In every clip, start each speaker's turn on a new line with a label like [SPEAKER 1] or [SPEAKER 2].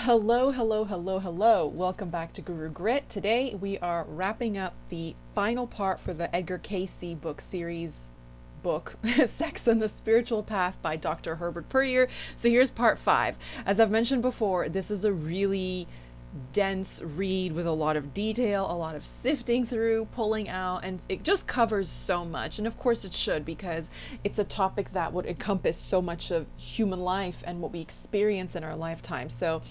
[SPEAKER 1] Hello, hello, hello, hello. Welcome back to Guru Grit. Today we are wrapping up the final part for the Edgar Cayce book series Sex and the Spiritual Path by Dr. Herbert Puryear. So here's part 5. As I've mentioned before, this is a really dense read with a lot of detail, a lot of sifting through, pulling out, and it just covers so much. And of course it should, because it's a topic that would encompass so much of human life and what we experience in our lifetime. So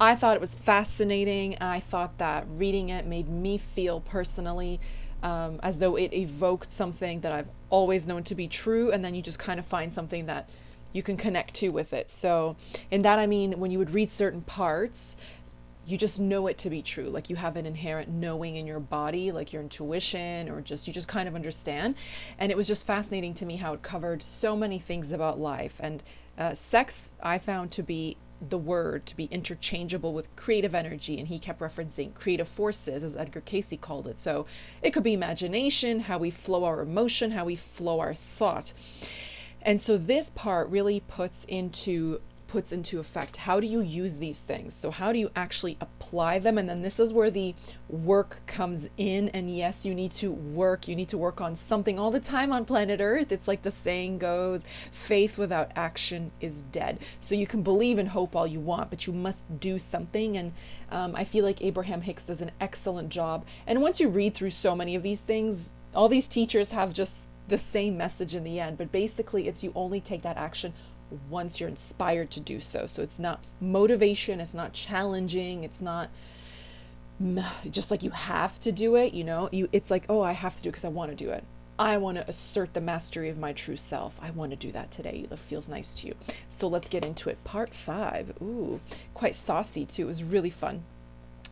[SPEAKER 1] I thought it was fascinating. I thought that reading it made me feel personally as though it evoked something that I've always known to be true, and then you just kind of find something that you can connect to with it. So in that I mean, when you would read certain parts, you just know it to be true. Like you have an inherent knowing in your body, like your intuition, or just you just kind of understand. And it was just fascinating to me how it covered so many things about life. And sex I found to be the word to be interchangeable with creative energy, and he kept referencing creative forces, as Edgar Cayce called it. So it could be imagination, how we flow our emotion, how we flow our thought. And so this part really puts into effect, how do you use these things? So how do you actually apply them? And then this is where the work comes in. And yes, you need to work on something all the time on planet Earth. It's like the saying goes, faith without action is dead. So you can believe and hope all you want, but you must do something. And I feel like Abraham Hicks does an excellent job. And once you read through so many of these things, all these teachers have just the same message in the end, but basically it's you only take that action once you're inspired to do so. So it's not motivation, it's not challenging, it's not just like you have to do it, it's like, oh, I have to do it because I want to do it. I want to assert the mastery of my true self. I want to do that today. That feels nice to you. So let's get into it. Part 5. Ooh, quite saucy too. It was really fun.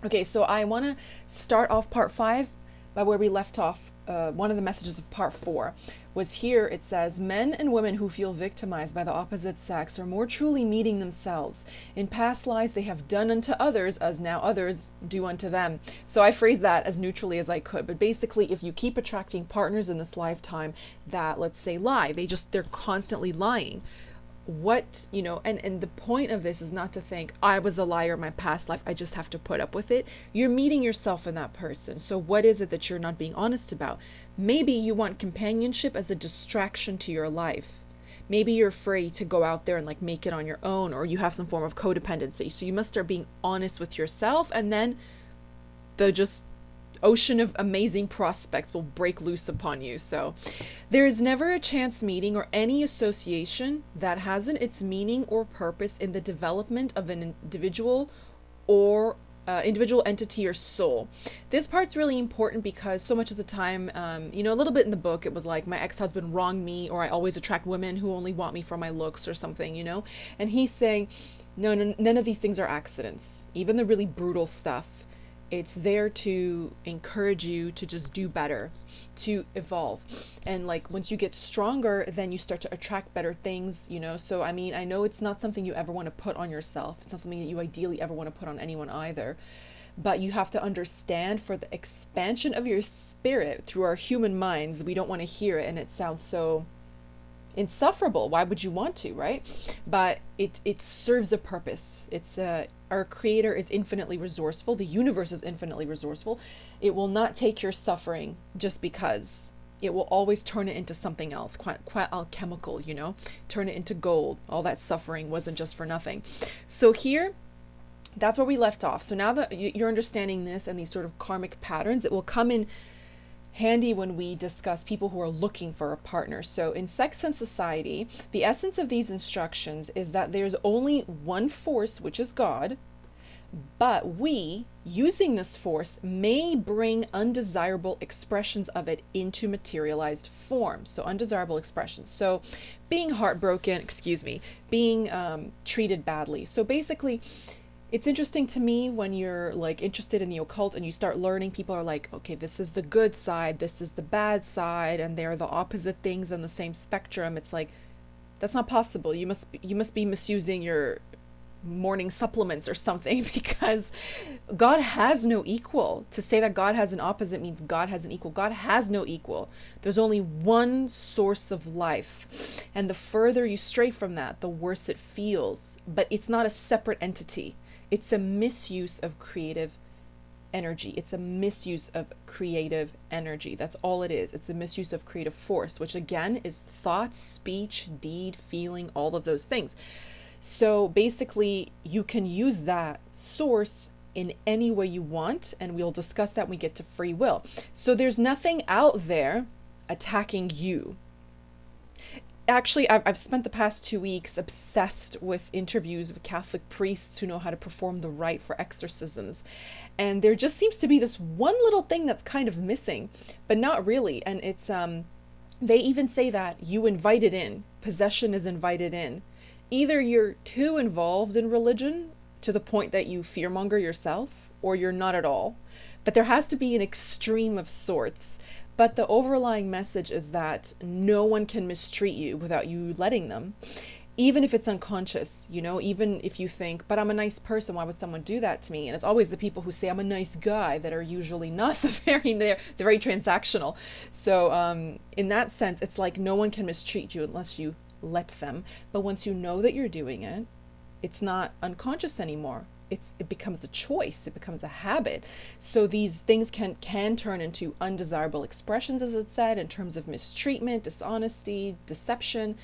[SPEAKER 1] Okay, so I want to start off part 5 by where we left off. One of the messages of part 4 was here. It says, men and women who feel victimized by the opposite sex are more truly meeting themselves. In past lives they have done unto others as now others do unto them. So I phrased that as neutrally as I could, but basically if you keep attracting partners in this lifetime that, let's say, lie, they're constantly lying. And the point of this is not to think, I was a liar in my past life, I just have to put up with it. You're meeting yourself in that person. So what is it that you're not being honest about? Maybe you want companionship as a distraction to your life. Maybe you're afraid to go out there and like make it on your own, or you have some form of codependency. So you must start being honest with yourself, and then the just ocean of amazing prospects will break loose upon you. So there is never a chance meeting or any association that hasn't its meaning or purpose in the development of an individual or individual entity or soul. This part's really important because so much of the time, a little bit in the book, it was like my ex-husband wronged me, or I always attract women who only want me for my looks or something, and he's saying, no, none of these things are accidents. Even the really brutal stuff, it's there to encourage you to just do better, to evolve. And like once you get stronger, then you start to attract better things, So I mean, I know it's not something you ever want to put on yourself. It's not something that you ideally ever want to put on anyone either. But you have to understand, for the expansion of your spirit through our human minds, we don't want to hear it, and it sounds so insufferable. Why would you want to, right? But it serves a purpose. It's our creator is infinitely resourceful. The universe is infinitely resourceful. It will not take your suffering just because. It will always turn it into something else, quite alchemical, turn it into gold. All that suffering wasn't just for nothing. So here, that's where we left off. So now that you're understanding this and these sort of karmic patterns, it will come in handy when we discuss people who are looking for a partner. So in Sex and Society, the essence of these instructions is that there's only one force, which is God, but we, using this force, may bring undesirable expressions of it into materialized form. So undesirable expressions. So being heartbroken, being treated badly. So basically, it's interesting to me when you're like interested in the occult and you start learning, people are like, okay, this is the good side, this is the bad side, and they're the opposite things on the same spectrum. It's like, that's not possible. You must be misusing your morning supplements or something, because God has no equal. To say that God has an opposite means God has an equal. God has no equal. There's only one source of life, and the further you stray from that, the worse it feels. But it's not a separate entity. It's a misuse of creative energy. It's a misuse of creative energy. That's all it is. It's a misuse of creative force, which again is thought, speech, deed, feeling, all of those things. So basically, you can use that source in any way you want, and we'll discuss that when we get to free will. So there's nothing out there attacking you. Actually, I've spent the past 2 weeks obsessed with interviews with Catholic priests who know how to perform the rite for exorcisms. And there just seems to be this one little thing that's kind of missing, but not really. And it's, they even say that you invite it in. Possession is invited in. Either you're too involved in religion to the point that you fearmonger yourself, or you're not at all. But there has to be an extreme of sorts. But the overlying message is that no one can mistreat you without you letting them. Even if it's unconscious, even if you think, but I'm a nice person, why would someone do that to me? And it's always the people who say I'm a nice guy that are usually not they're very transactional. So in that sense, it's like no one can mistreat you unless you let them. But once you know that you're doing it, it's not unconscious anymore. It becomes a choice. It becomes a habit. So these things can turn into undesirable expressions, as it said, in terms of mistreatment, dishonesty, deception.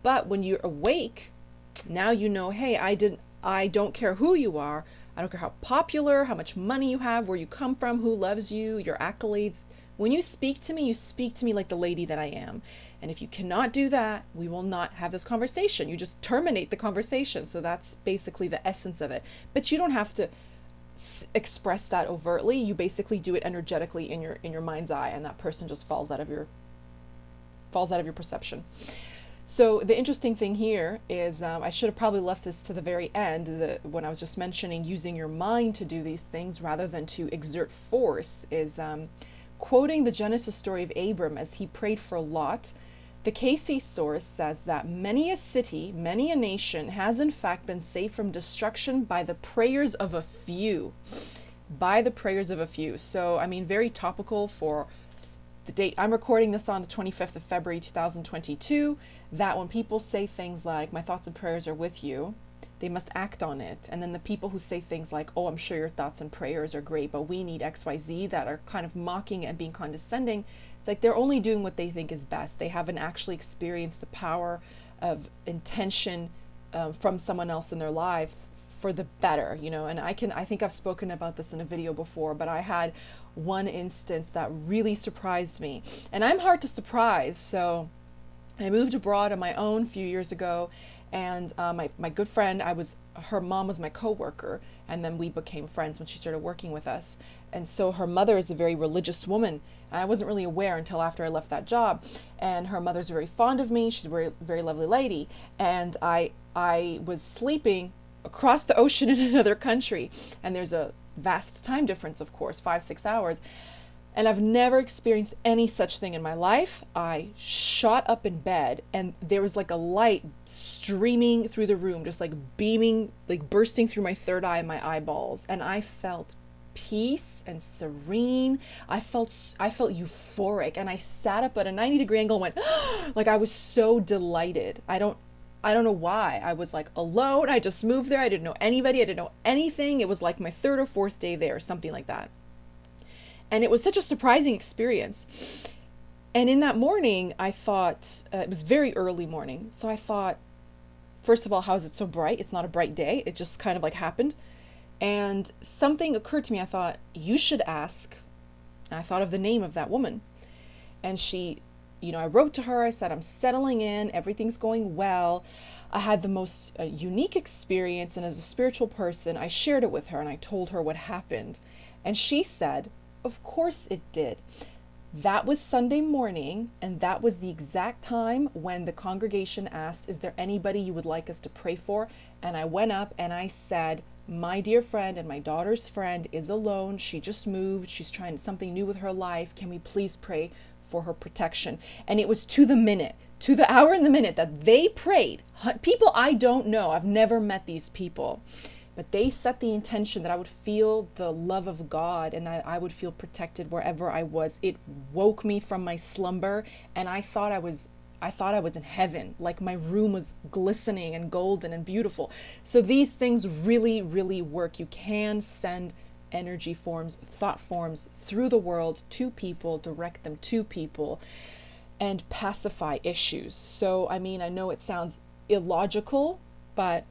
[SPEAKER 1] But when you're awake, now you know, hey, I don't care who you are. I don't care how popular, how much money you have, where you come from, who loves you, your accolades. When you speak to me like the lady that I am. And if you cannot do that, we will not have this conversation. You just terminate the conversation. So that's basically the essence of it. But you don't have to express that overtly. You basically do it energetically in your mind's eye, and that person just falls out of your perception. So the interesting thing here is, I should have probably left this to the very end, when I was just mentioning using your mind to do these things rather than to exert force, is quoting the Genesis story of Abram as he prayed for Lot. The Cayce source says that many a city, many a nation has in fact been saved from destruction by the prayers of a few. By the prayers of a few. So, very topical for the date I'm recording this on, the 25th of February 2022, that when people say things like, my thoughts and prayers are with you, they must act on it. And then the people who say things like, oh, I'm sure your thoughts and prayers are great, but we need XYZ, that are kind of mocking and being condescending, it's like they're only doing what they think is best. They haven't actually experienced the power of intention from someone else in their life for the better, and I think I've spoken about this in a video before, but I had one instance that really surprised me, and I'm hard to surprise. So I moved abroad on my own a few years ago, and my good friend, her mom was my coworker, and then we became friends when she started working with us. And so her mother is a very religious woman. I wasn't really aware until after I left that job. And her mother's very fond of me. She's a very, very lovely lady. And I was sleeping across the ocean in another country. And there's a vast time difference, of course, 5-6 hours. And I've never experienced any such thing in my life. I shot up in bed, and there was like a light streaming through the room, just like beaming, like bursting through my third eye and my eyeballs. And I felt peace and serene. I felt euphoric, and I sat up at a 90-degree angle and went, like, I was so delighted. I don't know why. I was like alone. I just moved there. I didn't know anybody. I didn't know anything. It was like my third or fourth day there, something like that. And it was such a surprising experience. And in that morning, I thought, it was very early morning. So I thought, first of all, how is it so bright? It's not a bright day. It just kind of like happened. And something occurred to me. I thought, you should ask. And I thought of the name of that woman. And she, I wrote to her. I said, I'm settling in. Everything's going well. I had the most unique experience. And as a spiritual person, I shared it with her, and I told her what happened. And she said, of course it did. That was Sunday morning, and that was the exact time when the congregation asked, is there anybody you would like us to pray for? And I went up and I said, my dear friend and my daughter's friend is alone. She just moved. She's trying something new with her life. Can we please pray for her protection? And it was to the minute, to the hour and the minute that they prayed. People I don't know. I've never met these people. But they set the intention that I would feel the love of God, and that I would feel protected wherever I was. It woke me from my slumber, and I thought I was I thought I was in heaven, like my room was glistening and golden and beautiful. So these things really, really work. You can send energy forms, thought forms through the world to people, direct them to people, and pacify issues. So, I mean, I know it sounds illogical, but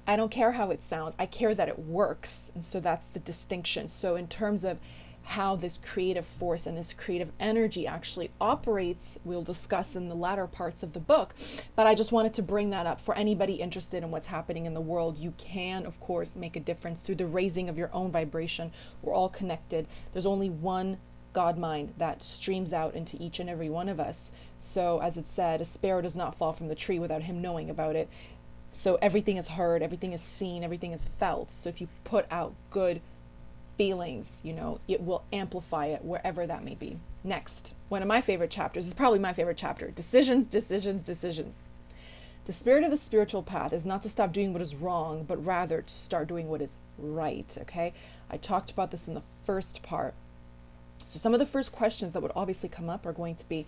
[SPEAKER 1] I don't care how it sounds. I care that it works. And so that's the distinction. So, in terms of how this creative force and this creative energy actually operates, we'll discuss in the latter parts of the book. But I just wanted to bring that up for anybody interested in what's happening in the world. You can, of course, make a difference through the raising of your own vibration. We're all connected. There's only one God mind that streams out into each and every one of us. So, as it said, a sparrow does not fall from the tree without him knowing about it. So everything is heard, everything is seen, everything is felt. So if you put out good feelings, it will amplify it wherever that may be. Next, one of my favorite chapters, is probably my favorite chapter, decisions, decisions, decisions. The spirit of the spiritual path is not to stop doing what is wrong, but rather to start doing what is right, okay? I talked about this in the first part. So some of the first questions that would obviously come up are going to be,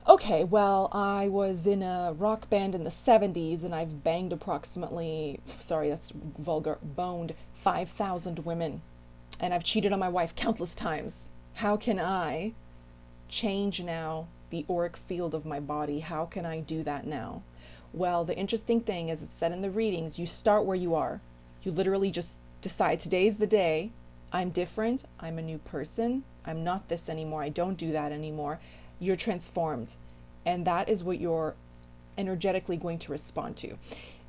[SPEAKER 1] okay, well, I was in a rock band in the 70s and I've banged approximately, sorry, that's vulgar, boned 5,000 women. And I've cheated on my wife countless times. How can I change now the auric field of my body? How can I do that now? Well, the interesting thing, as it's said in the readings, you start where you are. You literally just decide today's the day. I'm different. I'm a new person. I'm not this anymore. I don't do that anymore. You're transformed. And that is what you're energetically going to respond to.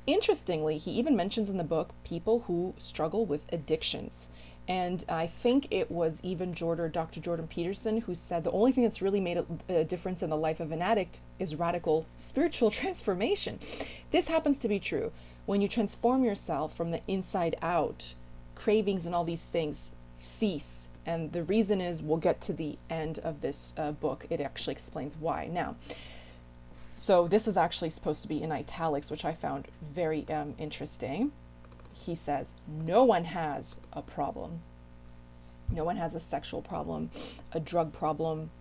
[SPEAKER 1] Interestingly, he even mentions in the book people who struggle with addictions. And I think it was even Dr. Jordan Peterson who said the only thing that's really made a difference in the life of an addict is radical spiritual transformation. This happens to be true. When you transform yourself from the inside out, cravings and all these things cease. And the reason is, we'll get to the end of this book. It actually explains why. Now, so this is actually supposed to be in italics, which I found very interesting. He says, no one has a problem. No one has a sexual problem, a drug problem,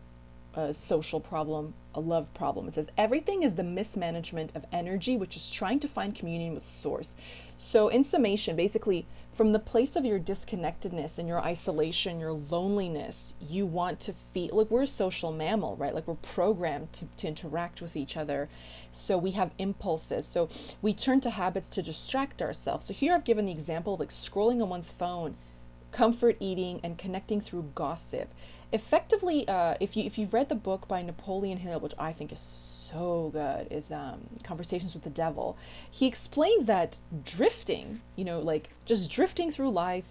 [SPEAKER 1] a social problem, a love problem. It says everything is the mismanagement of energy, which is trying to find communion with source. So in summation, basically, from the place of your disconnectedness and your isolation, your loneliness, you want to feel like we're a social mammal, right? Like we're programmed to interact with each other. So we have impulses. So we turn to habits to distract ourselves. So here I've given the example of like scrolling on one's phone, comfort eating, and connecting through gossip. Effectively, if you've read the book by Napoleon Hill, which I think is so good, is Conversations with the Devil, he explains that drifting, like just drifting through life,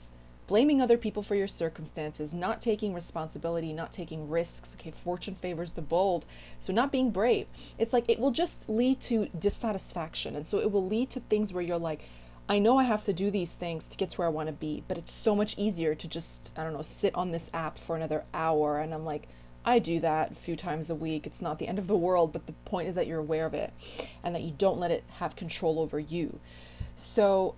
[SPEAKER 1] blaming other people for your circumstances, not taking responsibility, not taking risks. Okay, fortune favors the bold. So not being brave. It's like it will just lead to dissatisfaction. And so it will lead to things where you're like, I know I have to do these things to get to where I want to be, but it's so much easier to just, I don't know, sit on this app for another hour. And I'm like, I do that a few times a week. It's not the end of the world, but the point is that you're aware of it and that you don't let it have control over you. So,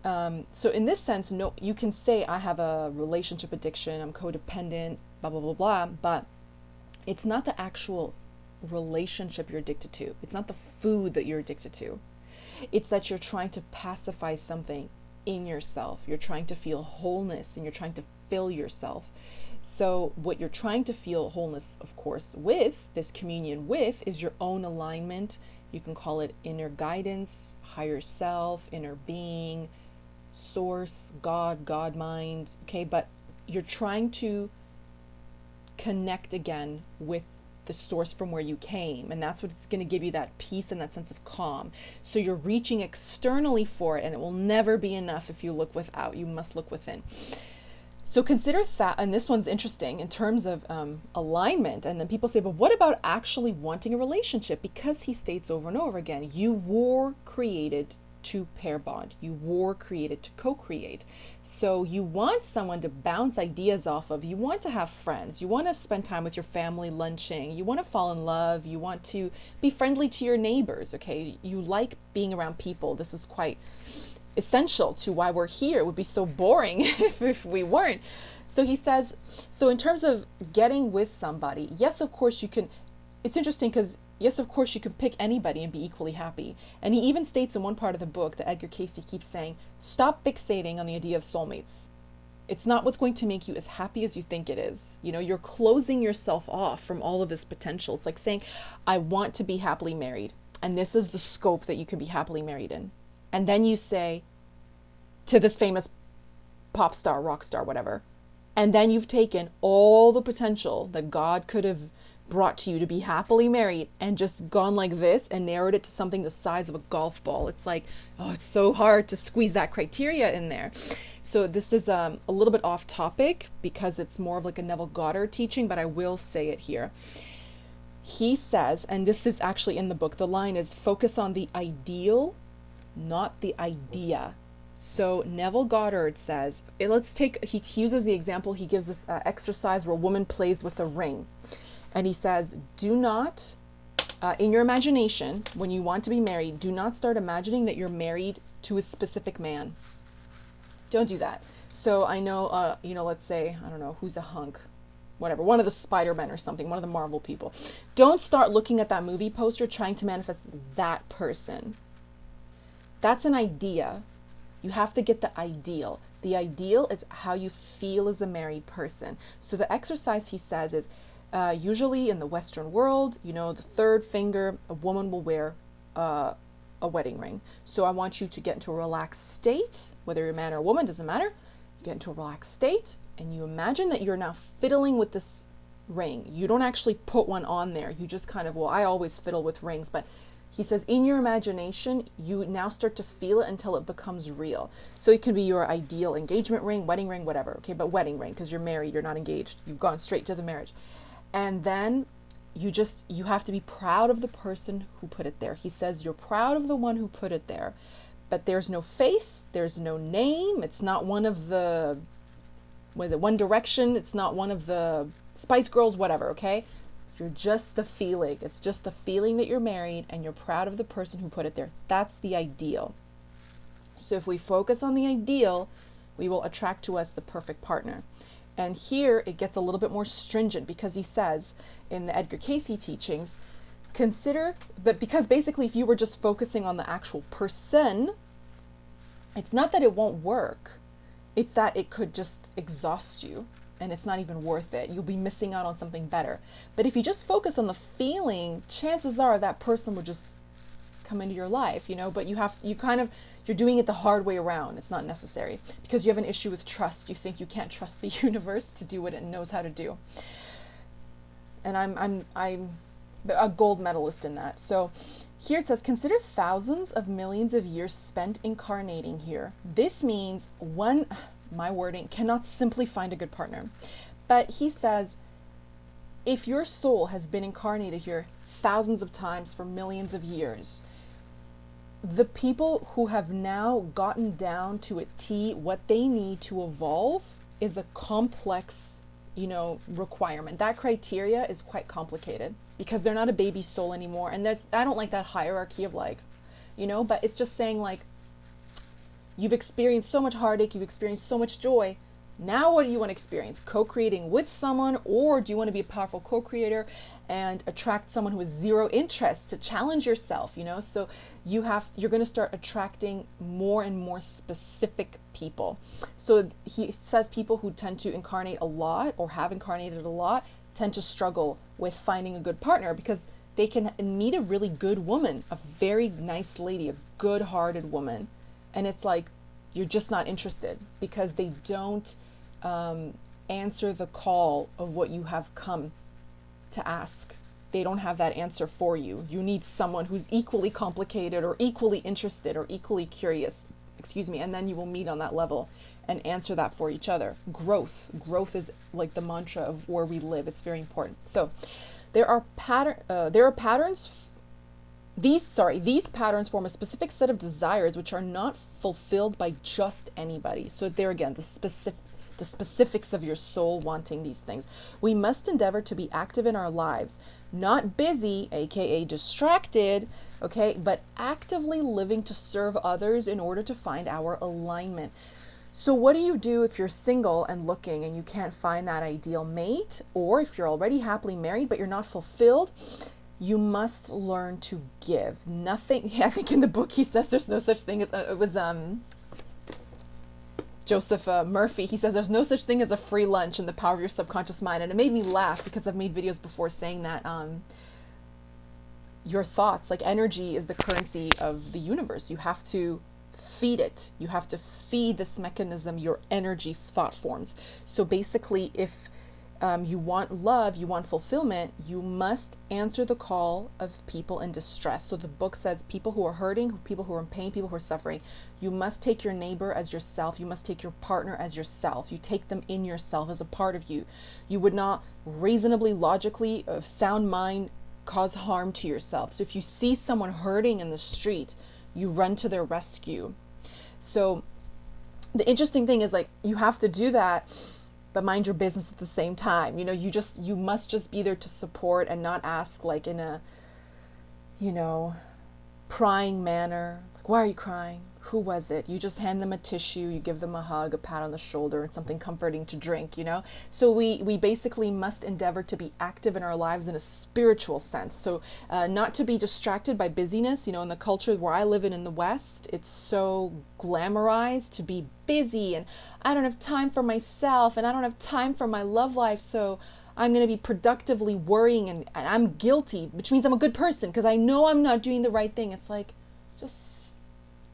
[SPEAKER 1] so in this sense, no, you can say I have a relationship addiction, I'm codependent, blah, blah, blah, blah, but it's not the actual relationship you're addicted to. It's not the food that you're addicted to. It's that you're trying to pacify something in yourself. You're trying to feel wholeness and you're trying to fill yourself. So what you're trying to feel wholeness, of course, with this communion with is your own alignment. You can call it inner guidance, higher self, inner being, source, God mind. Okay, but you're trying to connect again with the source from where you came, and that's what's going to give you that peace and that sense of calm. So you're reaching externally for it, and it will never be enough if you look without. You must look within. So consider that, and this one's interesting in terms of alignment. And then people say, but what about actually wanting a relationship? Because he states over and over again, you were created to pair bond. You were created to co-create. So you want someone to bounce ideas off of. You want to have friends. You want to spend time with your family lunching. You want to fall in love. You want to be friendly to your neighbors. Okay, you like being around people. This is quite essential to why we're here. It would be so boring if we weren't. So he says, so in terms of getting with somebody, yes, of course you can. It's interesting because Yes, of course, you can pick anybody and be equally happy. And he even states in one part of the book that Edgar Cayce keeps saying, stop fixating on the idea of soulmates. It's not what's going to make you as happy as you think it is. You know, you're closing yourself off from all of this potential. It's like saying, I want to be happily married, and this is the scope that you can be happily married in. And then you say to this famous pop star, rock star, whatever, and then you've taken all the potential that God could have brought to you to be happily married and just gone like this and narrowed it to something the size of a golf ball. It's like, oh, it's so hard to squeeze that criteria in there. So this is a little bit off topic because it's more of like a Neville Goddard teaching, but I will say it here. He says, and this is actually in the book, the line is focus on the ideal, not the idea. So Neville Goddard says, let's take, he uses the example, he gives this exercise where a woman plays with a ring. And he says, do not, in your imagination, when you want to be married, do not start imagining that you're married to a specific man. Don't do that. So I know, let's say, I don't know, who's a hunk? Whatever, one of the Spider-Men or something, one of the Marvel people. Don't start looking at that movie poster trying to manifest that person. That's an idea. You have to get the ideal. The ideal is how you feel as a married person. So the exercise, he says, is usually in the Western world, the third finger, a woman will wear a wedding ring. So I want you to get into a relaxed state, whether you're a man or a woman, doesn't matter. You get into a relaxed state and you imagine that you're now fiddling with this ring. You don't actually put one on there. You just kind of, well, I always fiddle with rings, but he says in your imagination, you now start to feel it until it becomes real. So it can be your ideal engagement ring, wedding ring, whatever. Okay, but wedding ring, because you're married, you're not engaged. You've gone straight to the marriage. And then you have to be proud of the person who put it there. He says you're proud of the one who put it there, but there's no face, there's no name. It's not one of the, One Direction. It's not one of the Spice Girls, whatever, okay? You're just the feeling. It's just the feeling that you're married and you're proud of the person who put it there. That's the ideal. So if we focus on the ideal, we will attract to us the perfect partner. And here it gets a little bit more stringent because he says in the Edgar Cayce teachings, because basically if you were just focusing on the actual person, it's not that it won't work. It's that it could just exhaust you and it's not even worth it. You'll be missing out on something better. But if you just focus on the feeling, chances are that person will just come into your life, but you're doing it the hard way around. It's not necessary because you have an issue with trust. You think you can't trust the universe to do what it knows how to do. And I'm a gold medalist in that. So here it says, consider thousands of millions of years spent incarnating here. This means my wording, cannot simply find a good partner. But he says, if your soul has been incarnated here thousands of times for millions of years, the people who have now gotten down to a T what they need to evolve is a complex, requirement. That criteria is quite complicated because they're not a baby soul anymore. And I don't like that hierarchy of but it's just saying you've experienced so much heartache, you've experienced so much joy. Now what do you want to experience? Co-creating with someone, or do you want to be a powerful co-creator and attract someone who has zero interest to challenge yourself, So you're going to start attracting more and more specific people. So he says people who tend to incarnate a lot or have incarnated a lot tend to struggle with finding a good partner because they can meet a really good woman, a very nice lady, a good-hearted woman. And it's like, you're just not interested because they don't answer the call of what you have come to ask. They don't have that answer for you. You need someone who's equally complicated or equally interested or equally curious, and then you will meet on that level and answer that for each other. Growth is like the mantra of where we live. It's very important. So there are patterns. These patterns form a specific set of desires which are not fulfilled by just anybody. So there again, the specifics of your soul wanting these things. We must endeavor to be active in our lives, not busy, aka distracted, okay, but actively living to serve others in order to find our alignment. So what do you do if you're single and looking and you can't find that ideal mate, or if you're already happily married but you're not fulfilled? You must learn to give. Nothing, I think in the book he says there's no such thing as, it was Joseph Murphy, he says there's no such thing as a free lunch in the power of your subconscious mind. And it made me laugh because I've made videos before saying that your thoughts, like energy, is the currency of the universe. You have to feed it. You have to feed this mechanism your energy thought forms. So basically, if you want love, you want fulfillment, you must answer the call of people in distress. So the book says people who are hurting, people who are in pain, people who are suffering. You must take your neighbor as yourself. You must take your partner as yourself. You take them in yourself as a part of you. You would not reasonably, logically, of sound mind, cause harm to yourself. So if you see someone hurting in the street, you run to their rescue. So the interesting thing is, like, you have to do that, but mind your business at the same time. You must just be there to support and not ask, like, in a, prying manner. Like, why are you crying? Who was it? You just hand them a tissue, you give them a hug, a pat on the shoulder, and something comforting to drink, So we basically must endeavor to be active in our lives in a spiritual sense. So not to be distracted by busyness. In the culture where I live in the West, it's so glamorized to be busy, and I don't have time for myself, and I don't have time for my love life, so I'm going to be productively worrying, and I'm guilty, which means I'm a good person because I know I'm not doing the right thing. It's like, just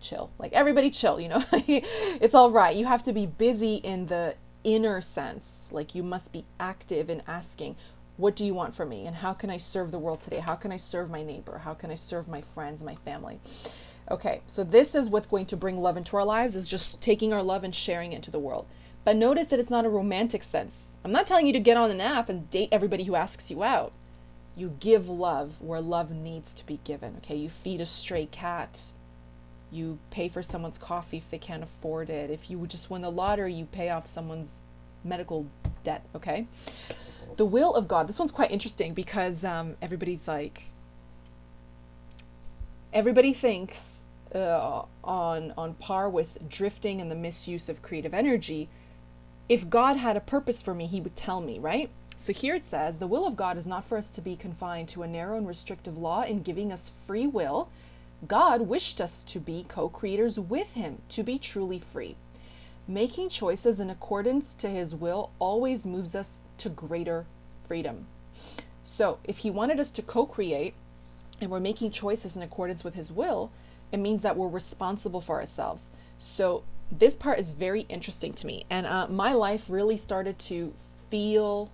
[SPEAKER 1] chill. Like, everybody chill, It's all right. You have to be busy in the inner sense. Like, you must be active in asking, what do you want from me? And how can I serve the world today? How can I serve my neighbor? How can I serve my friends, my family? Okay, so this is what's going to bring love into our lives, is just taking our love and sharing it into the world. But notice that it's not a romantic sense. I'm not telling you to get on an app and date everybody who asks you out. You give love where love needs to be given, okay? You feed a stray cat. You pay for someone's coffee if they can't afford it. If you just win the lottery, you pay off someone's medical debt, okay? The will of God. This one's quite interesting because everybody thinks on par with drifting and the misuse of creative energy. If God had a purpose for me, he would tell me, right? So here it says, the will of God is not for us to be confined to a narrow and restrictive law in giving us free will. God wished us to be co-creators with him, to be truly free. Making choices in accordance to his will always moves us to greater freedom. So if he wanted us to co-create and we're making choices in accordance with his will, it means that we're responsible for ourselves. So this part is very interesting to me. And my life really started to feel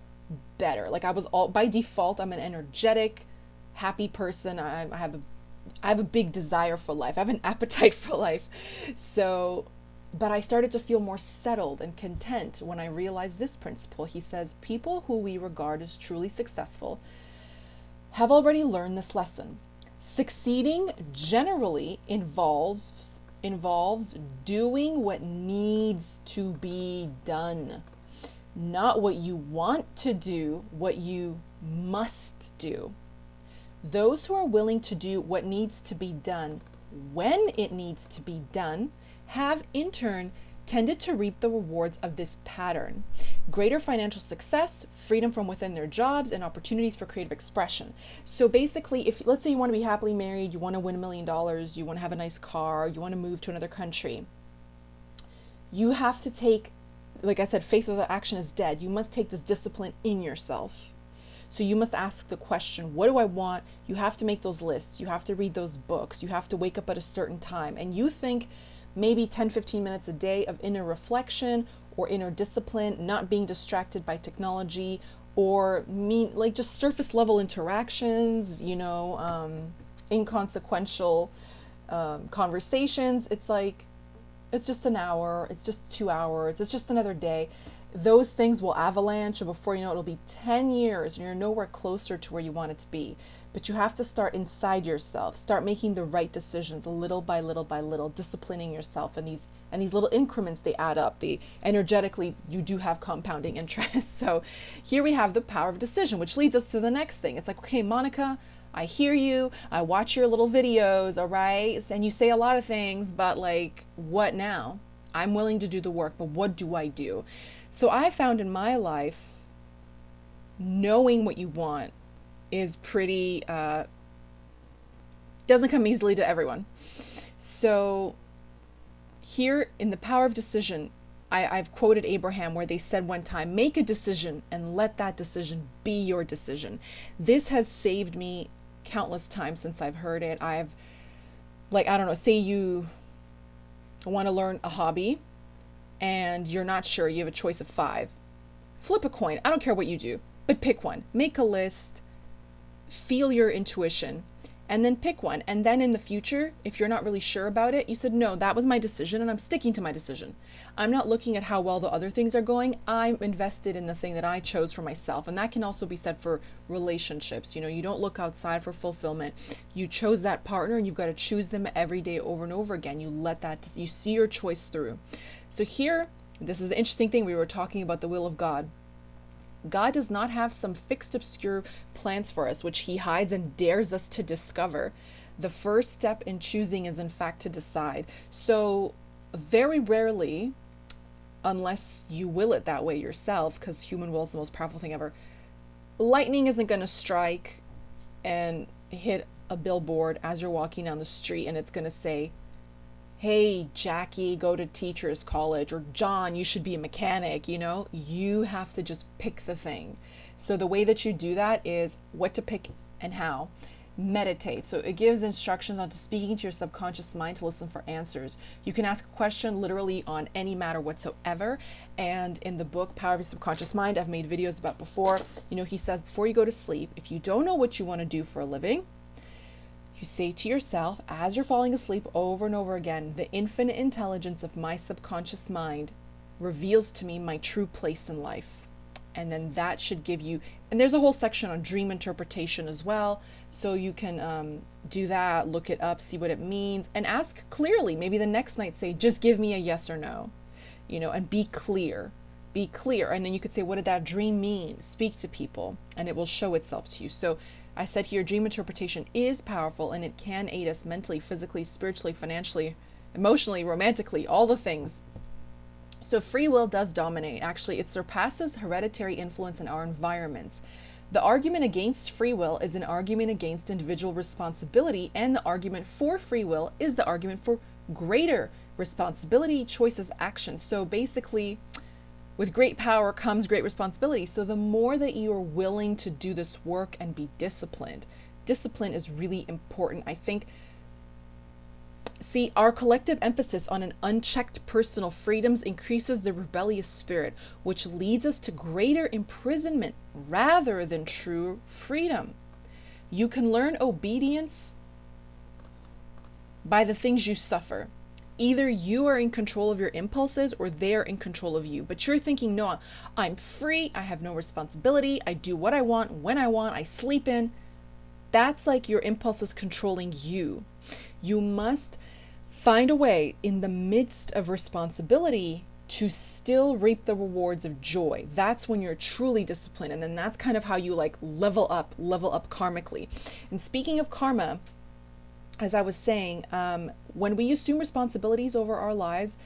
[SPEAKER 1] better. Like, I was by default, I'm an energetic, happy person. I have a big desire for life. I have an appetite for life. So, but I started to feel more settled and content when I realized this principle. He says, people who we regard as truly successful have already learned this lesson. Succeeding generally involves doing what needs to be done, not what you want to do, what you must do. Those who are willing to do what needs to be done when it needs to be done have in turn tended to reap the rewards of this pattern: greater financial success, freedom from within their jobs, and opportunities for creative expression. So basically, if let's say you want to be happily married, you want to win $1 million, you want to have a nice car, you want to move to another country, you have to take, like I said, faith without action is dead. You must take this discipline in yourself. So you must ask the question, what do I want? You have to make those lists. You have to read those books. You have to wake up at a certain time. And you think maybe 10, 15 minutes a day of inner reflection or inner discipline, not being distracted by technology or like just surface level interactions, inconsequential conversations. It's like, it's just an hour, it's just 2 hours, it's just another day. Those things will avalanche, and before you know it, it'll be 10 years and you're nowhere closer to where you want it to be. But you have to start inside yourself, start making the right decisions little by little by little, disciplining yourself, and these little increments, they add up. They energetically, you do have compounding interest. So here we have the power of decision, which leads us to the next thing. It's like, okay, Monica, I hear you, I watch your little videos, all right, and you say a lot of things, but like, what now? I'm willing to do the work, but what do I do? So I found in my life, knowing what you want is pretty, doesn't come easily to everyone. So here in the power of decision, I've quoted Abraham where they said one time, make a decision and let that decision be your decision. This has saved me countless times since I've heard it. I've, like, I don't know, say you want to learn a hobby and you're not sure, you have a choice of 5. Flip a coin. I don't care what you do, but pick one. Make a list, feel your intuition, and then pick one. And then in the future, if you're not really sure about it, you said, no, that was my decision and I'm sticking to my decision. I'm not looking at how well the other things are going. I'm invested in the thing that I chose for myself. And that can also be said for relationships. You know, you don't look outside for fulfillment. You chose that partner and you've got to choose them every day over and over again. You let that, you see your choice through. So here, this is the interesting thing. We were talking about the will of God. God does not have some fixed, obscure plans for us, which he hides and dares us to discover. The first step in choosing is, in fact, to decide. So very rarely, unless you will it that way yourself, because human will is the most powerful thing ever, lightning isn't going to strike and hit a billboard as you're walking down the street and it's going to say, hey, Jackie, go to teacher's college, or John, you should be a mechanic. You know, you have to just pick the thing. So the way that you do that is what to pick and how. Meditate. So it gives instructions on to speaking to your subconscious mind to listen for answers. You can ask a question literally on any matter whatsoever. And in the book, Power of Your Subconscious Mind, I've made videos about before, you know, he says, before you go to sleep, if you don't know what you want to do for a living, you say to yourself, as you're falling asleep over and over again, the infinite intelligence of my subconscious mind reveals to me my true place in life. And then that should give you, and there's a whole section on dream interpretation as well. So you can do that, look it up, see what it means, and ask clearly. Maybe the next night say, just give me a yes or no, you know, and be clear. Be clear. And then you could say, what did that dream mean? Speak to people and it will show itself to you. So I said here, dream interpretation is powerful and it can aid us mentally, physically, spiritually, financially, emotionally, romantically, all the things. So free will does dominate. Actually, it surpasses hereditary influence in our environments. The argument against free will is an argument against individual responsibility, and the argument for free will is the argument for greater responsibility, choices, actions. So basically, with great power comes great responsibility. So the more that you are willing to do this work and be disciplined, discipline is really important. I think, see, our collective emphasis on an unchecked personal freedoms increases the rebellious spirit, which leads us to greater imprisonment rather than true freedom. You can learn obedience by the things you suffer. Either you are in control of your impulses or they're in control of you. But you're thinking, no, I'm free. I have no responsibility. I do what I want, when I want. I sleep in. That's like your impulses controlling you. You must find a way in the midst of responsibility to still reap the rewards of joy. That's when you're truly disciplined. And then that's kind of how you like level up karmically. And speaking of karma, as I was saying, when we assume responsibilities over our lives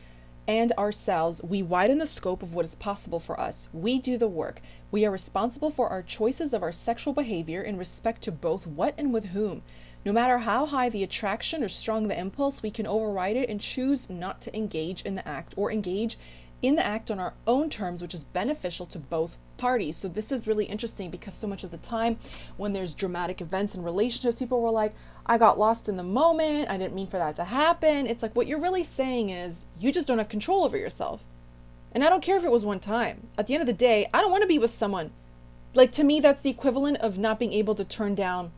[SPEAKER 1] and ourselves, we widen the scope of what is possible for us. We do the work. We are responsible for our choices of our sexual behavior in respect to both what and with whom. No matter how high the attraction or strong the impulse, we can override it and choose not to engage in the act, or engage in the act on our own terms, which is beneficial to both parties. So this is really interesting because so much of the time when there's dramatic events in relationships, people were like, I got lost in the moment, I didn't mean for that to happen. It's like, what you're really saying is you just don't have control over yourself. And I don't care if it was one time. At the end of the day, I don't want to be with someone. Like, to me, that's the equivalent of not being able to turn down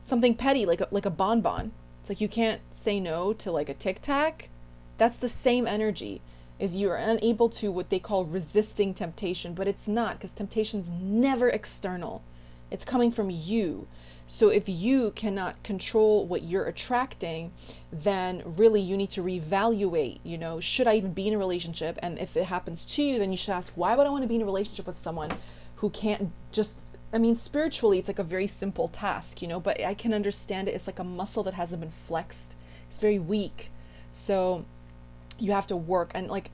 [SPEAKER 1] something petty, like a bonbon. It's like you can't say no to like a Tic Tac. That's the same energy. Is you're unable to what they call resisting temptation, but it's not, because temptation's never external. It's coming from you. So if you cannot control what you're attracting, then really you need to reevaluate, you know, should I even be in a relationship? And if it happens to you, then you should ask, why would I want to be in a relationship with someone who can't just, I mean, spiritually, it's like a very simple task, you know, but I can understand it. It's like a muscle that hasn't been flexed. It's very weak. So you have to work. And like,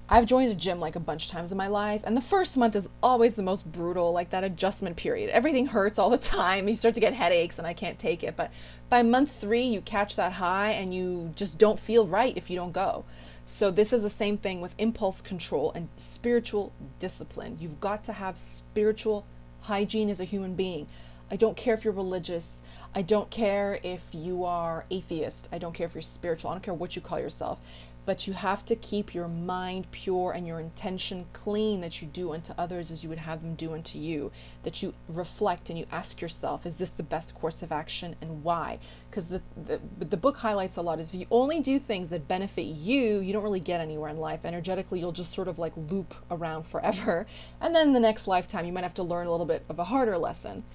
[SPEAKER 1] I've joined a gym like a bunch of times in my life, and the first month is always the most brutal, like that adjustment period. Everything hurts all the time. You start to get headaches, and I can't take it. But by month 3, you catch that high, and you just don't feel right if you don't go. So, this is the same thing with impulse control and spiritual discipline. You've got to have spiritual hygiene as a human being. I don't care if you're religious. I don't care if you are atheist. I don't care if you're spiritual. I don't care what you call yourself. But you have to keep your mind pure and your intention clean, that you do unto others as you would have them do unto you. That you reflect and you ask yourself, is this the best course of action, and why? Because the book highlights a lot is if you only do things that benefit you, you don't really get anywhere in life. Energetically, you'll just sort of like loop around forever. And then the next lifetime, you might have to learn a little bit of a harder lesson.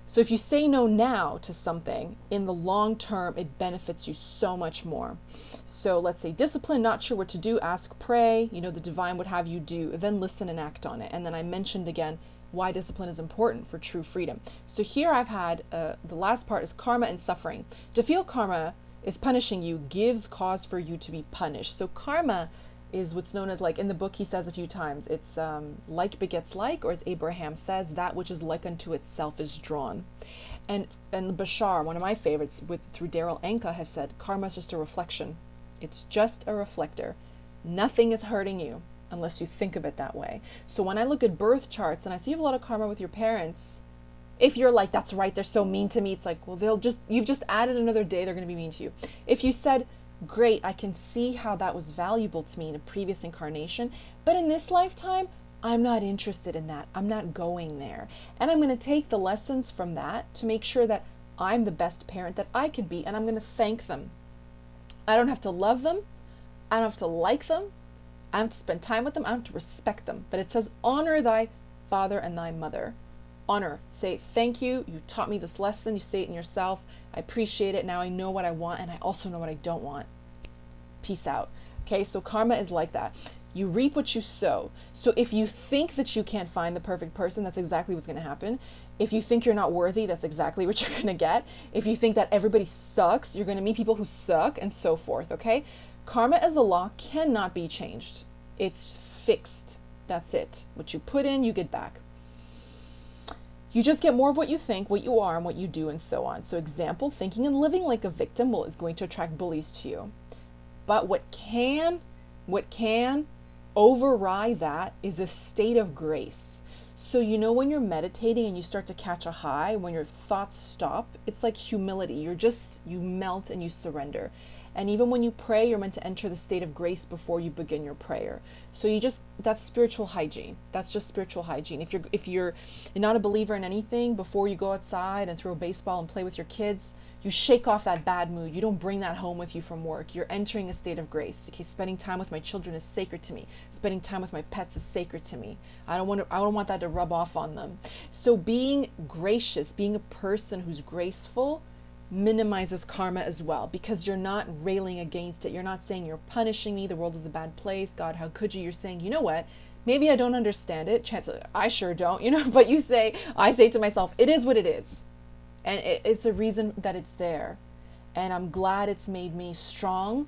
[SPEAKER 1] So if you say no now to something, in the long term, it benefits you so much more. So let's say discipline, not sure what to do, ask, pray, the divine would have you do, then listen and act on it. And then I mentioned again why discipline is important for true freedom. So here I've had, the last part is karma and suffering. To feel karma is punishing you gives cause for you to be punished. So karma is what's known as, like in the book he says a few times, it's like begets like, or as Abraham says, that which is like unto itself is drawn. And Bashar, one of my favorites, through Daryl Anka, has said karma is just a reflection. It's just a reflector. Nothing is hurting you unless you think of it that way. So when I look at birth charts and I see you have a lot of karma with your parents, if you're like, that's right, they're so mean to me, it's like, well, you've just added another day they're going to be mean to you. If you said, great, I can see how that was valuable to me in a previous incarnation, but in this lifetime, I'm not interested in that. I'm not going there. And I'm going to take the lessons from that to make sure that I'm the best parent that I could be, and I'm going to thank them. I don't have to love them. I don't have to like them. I have to spend time with them. I have to respect them. But it says, honor thy father and thy mother. Honor. Say, thank you. You taught me this lesson. You say it in yourself. I appreciate it. Now I know what I want, and I also know what I don't want. Peace out. Okay, so karma is like that. You reap what you sow. So if you think that you can't find the perfect person, that's exactly what's going to happen. If you think you're not worthy, that's exactly what you're going to get. If you think that everybody sucks, you're going to meet people who suck, and so forth, okay? Karma as a law cannot be changed. It's fixed. That's it. What you put in, you get back. You just get more of what you think, what you are, and what you do, and so on. So example, thinking and living like a victim is going to attract bullies to you. But what can override that is a state of grace. So when you're meditating and you start to catch a high, when your thoughts stop, it's like humility. You melt and you surrender. And even when you pray, you're meant to enter the state of grace before you begin your prayer. So that's spiritual hygiene. That's just spiritual hygiene. If you're not a believer in anything, before you go outside and throw a baseball and play with your kids, you shake off that bad mood. You don't bring that home with you from work. You're entering a state of grace. Okay, spending time with my children is sacred to me. Spending time with my pets is sacred to me. I don't want that to rub off on them. So being gracious, being a person who's graceful, minimizes karma as well, because you're not railing against it. You're not saying you're punishing me, the world is a bad place, God, how could you? You're saying, you know what? Maybe I don't understand it. I sure don't, but I say to myself, it is what it is. And it's a reason that it's there. And I'm glad it's made me strong.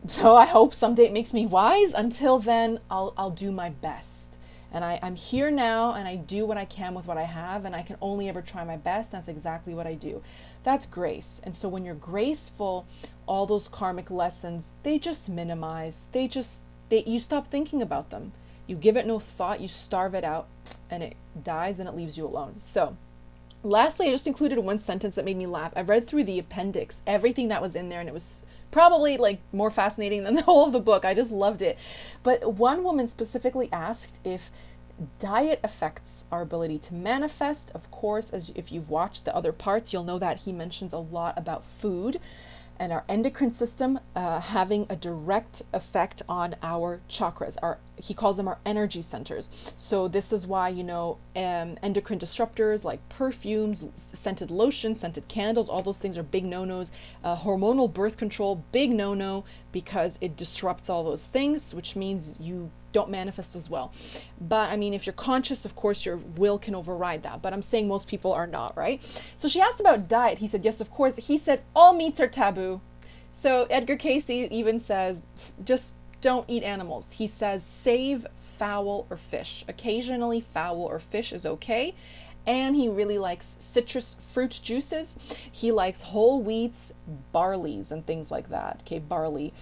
[SPEAKER 1] So I hope someday it makes me wise. Until then, I'll do my best. And I'm here now, and I do what I can with what I have, and I can only ever try my best. That's exactly what I do. That's grace. And so when you're graceful, all those karmic lessons, they just minimize. You stop thinking about them. You give it no thought, you starve it out, and it dies and it leaves you alone. So lastly, I just included one sentence that made me laugh. I read through the appendix, everything that was in there, and it was probably like more fascinating than the whole of the book. I just loved it. But one woman specifically asked if diet affects our ability to manifest. Of course, if you've watched the other parts, you'll know that he mentions a lot about food and our endocrine system having a direct effect on our chakras. He calls them our energy centers. So this is why, endocrine disruptors like perfumes, scented lotions, scented candles, all those things are big no-nos. Hormonal birth control, big no-no, because it disrupts all those things, which means you don't manifest as well. But if you're conscious, of course, your will can override that. But I'm saying most people are not, right? So she asked about diet. He said, yes, of course. He said, all meats are taboo. So Edgar Cayce even says, just don't eat animals. He says save fowl or fish. Occasionally fowl or fish is okay. And he really likes citrus fruit juices. He likes whole wheats, barleys, and things like that. Okay, barley.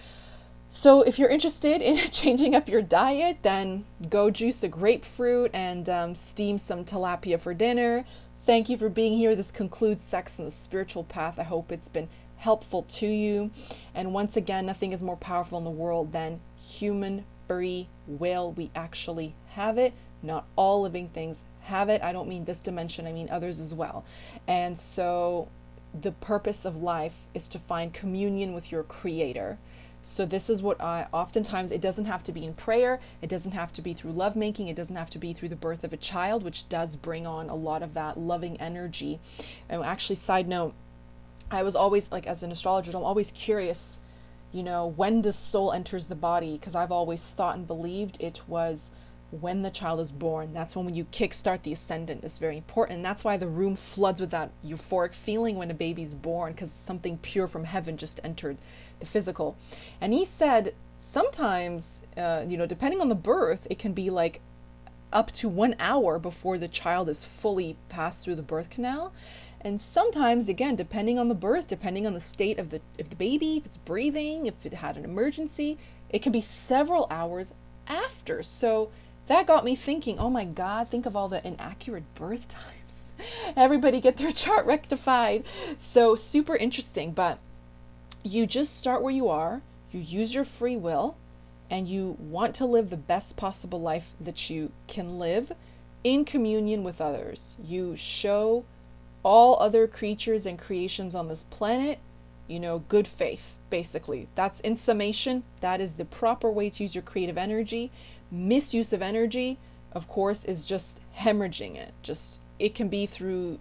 [SPEAKER 1] So if you're interested in changing up your diet, then go juice a grapefruit and steam some tilapia for dinner. Thank you for being here. This concludes Sex and the Spiritual Path. I hope it's been helpful to you. And once again, nothing is more powerful in the world than human free will. We actually have it. Not all living things have it. I don't mean this dimension, I mean others as well. And so the purpose of life is to find communion with your creator. So this is what oftentimes, it doesn't have to be in prayer, it doesn't have to be through lovemaking, it doesn't have to be through the birth of a child, which does bring on a lot of that loving energy. And actually, side note, I was always, like, as an astrologer, I'm always curious, when the soul enters the body, because I've always thought and believed it was when the child is born. That's when you kickstart the ascendant. Is very important. And that's why the room floods with that euphoric feeling when a baby's born, because something pure from heaven just entered the physical. And he said sometimes, depending on the birth, it can be like up to 1 hour before the child is fully passed through the birth canal. And sometimes, again, depending on the birth, depending on the state of the baby, if it's breathing, if it had an emergency, it can be several hours after. So that got me thinking, oh my God, think of all the inaccurate birth times. Everybody get their chart rectified. So super interesting, but you just start where you are, you use your free will, and you want to live the best possible life that you can live in communion with others. You show all other creatures and creations on this planet, good faith, basically. That's, in summation, that is the proper way to use your creative energy. Misuse of energy, of course, is just hemorrhaging it. It can be through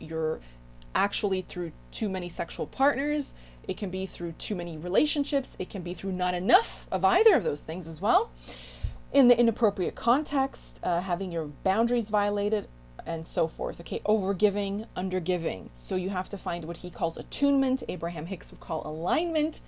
[SPEAKER 1] through too many sexual partners. It can be through too many relationships. It can be through not enough of either of those things as well. In the inappropriate context, having your boundaries violated, and so forth. Okay, overgiving, undergiving. So you have to find what he calls attunement. Abraham Hicks would call alignment,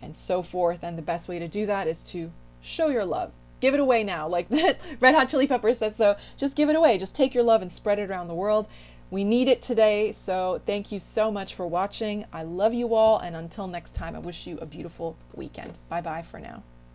[SPEAKER 1] and so forth. And the best way to do that is to show your love. Give it away now, like that Red Hot Chili Peppers says. So just give it away. Just take your love and spread it around the world. We need it today. So thank you so much for watching. I love you all. And until next time, I wish you a beautiful weekend. Bye-bye for now.